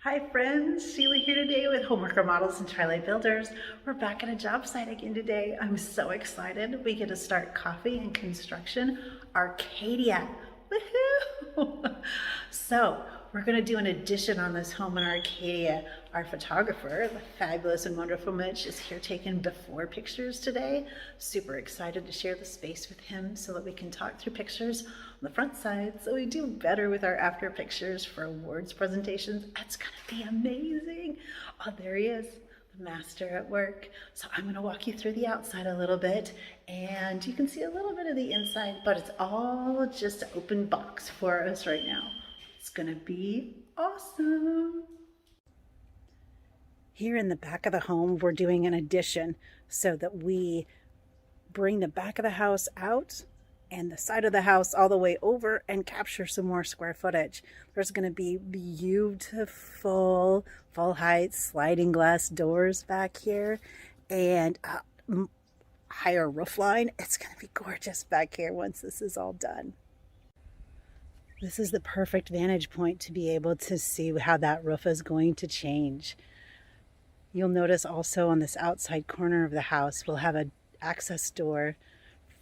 Hi friends, Sheila here today with Homework Remodels and Twilight Builders. We're back at a job site again today. I'm so excited. We get to start coffee and construction Arcadia. Woohoo! So we're going to do an addition on this home in Arcadia. Our photographer, the fabulous and wonderful Mitch, is here taking before pictures today. Super excited to share the space with him so that we can talk through pictures on the front side so we do better with our after pictures for awards presentations. It's going to be amazing. Oh, there he is, the master at work. So I'm going to walk you through the outside a little bit and you can see a little bit of the inside, but it's all just an open box for us right now. It's going to be awesome. Here in the back of the home, we're doing an addition so that we bring the back of the house out and the side of the house all the way over and capture some more square footage. There's going to be beautiful full height sliding glass doors back here and higher roof line. It's going to be gorgeous back here once this is all done. This is the perfect vantage point to be able to see how that roof is going to change. You'll notice also on this outside corner of the house, we'll have an access door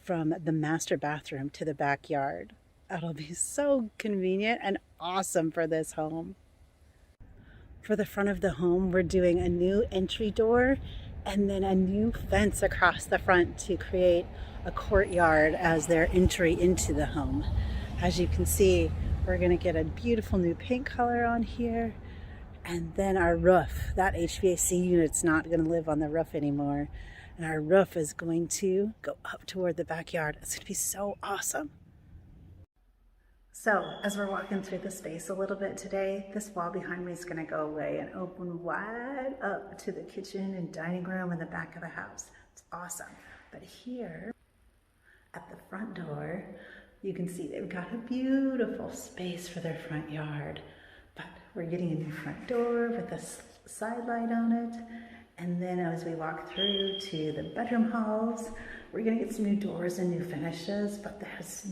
from the master bathroom to the backyard. That'll be so convenient and awesome for this home. For the front of the home, we're doing a new entry door and then a new fence across the front to create a courtyard as their entry into the home. As you can see, we're going to get a beautiful new paint color on here. And then our roof, that HVAC unit's not going to live on the roof anymore. And our roof is going to go up toward the backyard. It's going to be so awesome. So as we're walking through the space a little bit today, this wall behind me is going to go away and open wide up to the kitchen and dining room in the back of the house. It's awesome. But here at the front door, you can see they've got a beautiful space for their front yard. But we're getting a new front door with a side light on it. And then as we walk through to the bedroom halls, we're gonna get some new doors and new finishes, but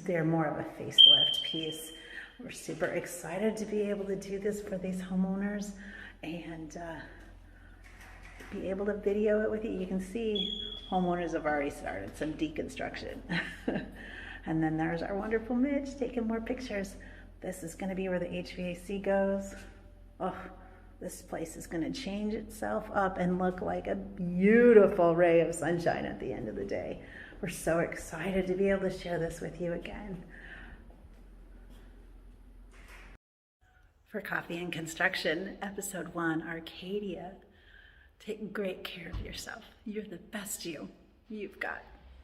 they're more of a facelift piece. We're super excited to be able to do this for these homeowners and be able to video it with you. You can see homeowners have already started some deconstruction. And then there's our wonderful Mitch taking more pictures. This is going to be where the HVAC goes. Oh, this place is going to change itself up and look like a beautiful ray of sunshine at the end of the day. We're so excited to be able to share this with you again. For Coffee and Construction, Episode 1, Arcadia. Take great care of yourself. You're the best you. You've got